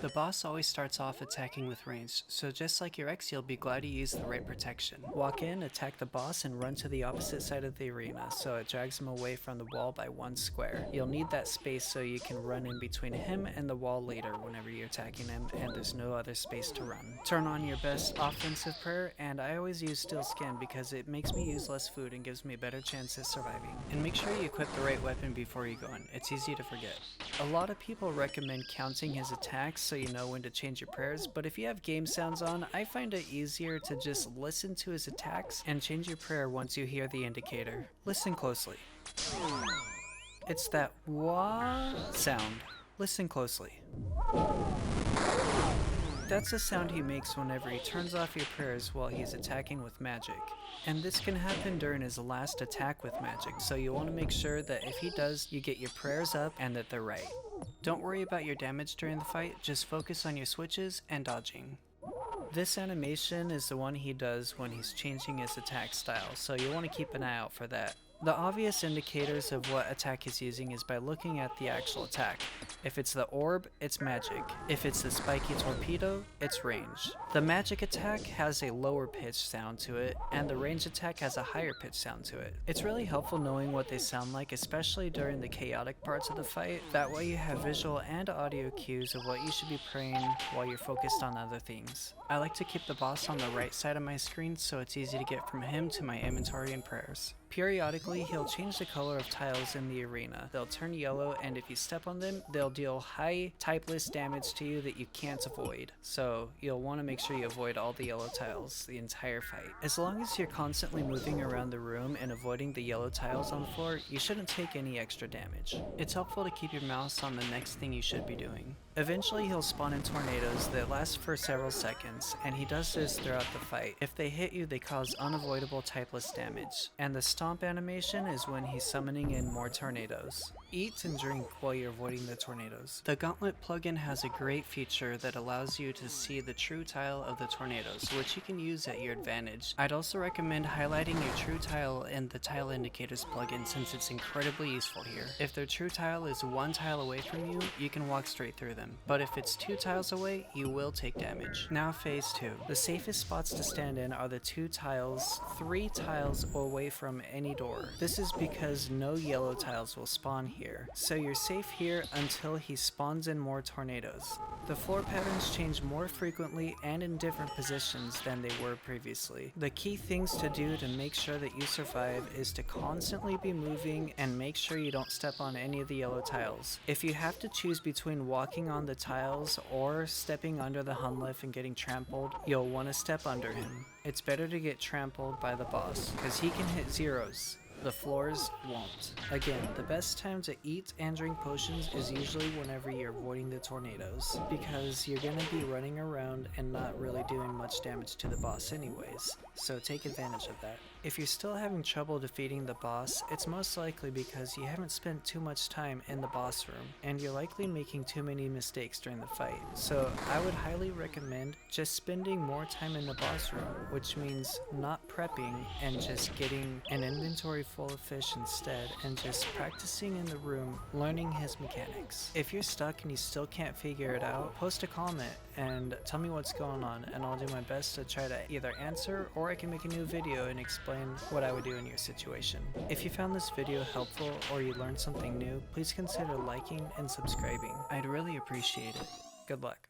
The boss always starts off attacking with range, so just like your ex, you'll be glad you used the right protection. Walk in, attack the boss, and run to the opposite side of the arena, so it drags him away from the wall by 1 square. You'll need that space so you can run in between him and the wall later whenever you're attacking him and there's no other space to run. Turn on your best offensive prayer, and I always use Steel Skin because it makes me use less food and gives me a better chance at surviving. And make sure you equip the right weapon before you go in, it's easy to forget. A lot of people recommend counting his attacks so you know when to change your prayers, but if you have game sounds on, I find it easier to just listen to his attacks and change your prayer once you hear the indicator. Listen closely. It's that wah sound. Listen closely. That's the sound he makes whenever he turns off your prayers while he's attacking with magic. And this can happen during his last attack with magic, so you want to make sure that if he does, you get your prayers up and that they're right. Don't worry about your damage during the fight, just focus on your switches and dodging. This animation is the one he does when he's changing his attack style, so you want to keep an eye out for that. The obvious indicators of what attack he's using is by looking at the actual attack. If it's the orb, it's magic. If it's the spiky torpedo, it's range. The magic attack has a lower pitch sound to it, and the range attack has a higher pitch sound to it. It's really helpful knowing what they sound like, especially during the chaotic parts of the fight. That way you have visual and audio cues of what you should be praying while you're focused on other things. I like to keep the boss on the right side of my screen so it's easy to get from him to my inventory and prayers. Periodically, he'll change the color of tiles in the arena. They'll turn yellow, and if you step on them, they'll deal high typeless damage to you that you can't avoid. So you'll want to make sure you avoid all the yellow tiles the entire fight. As long as you're constantly moving around the room and avoiding the yellow tiles on the floor, you shouldn't take any extra damage. It's helpful to keep your mouse on the next thing you should be doing. Eventually he'll spawn in tornadoes that last for several seconds, and he does this throughout the fight. If they hit you, they cause unavoidable typeless damage. And the stomp animation is when he's summoning in more tornadoes. Eat and drink while you're avoiding the tornadoes. The Gauntlet plugin has a great feature that allows you to see the true tile of the tornadoes, which you can use at your advantage. I'd also recommend highlighting your true tile in the tile indicators plugin since it's incredibly useful here. If their true tile is 1 tile away from you, you can walk straight through them. But if it's 2 tiles away, you will take damage. Now phase 2. The safest spots to stand in are the 2 tiles, 3 tiles away from any door. This is because no yellow tiles will spawn here, so you're safe here until he spawns in more tornadoes. The floor patterns change more frequently and in different positions than they were previously. The key things to do to make sure that you survive is to constantly be moving and make sure you don't step on any of the yellow tiles. If you have to choose between walking on the tiles or stepping under the Hunlift and getting trampled, you'll want to step under him. It's better to get trampled by the boss, because he can hit zeros. The floors won't. Again, the best time to eat and drink potions is usually whenever you're avoiding the tornadoes, because you're gonna be running around and not really doing much damage to the boss anyways, so take advantage of that. If you're still having trouble defeating the boss, it's most likely because you haven't spent too much time in the boss room, and you're likely making too many mistakes during the fight. So I would highly recommend just spending more time in the boss room, which means not prepping and just getting an inventory full of fish instead and just practicing in the room, learning his mechanics. If you're stuck and you still can't figure it out, post a comment and tell me what's going on, and I'll do my best to try to either answer or I can make a new video and explain what I would do in your situation. If you found this video helpful or you learned something new, please consider liking and subscribing. I'd really appreciate it. Good luck.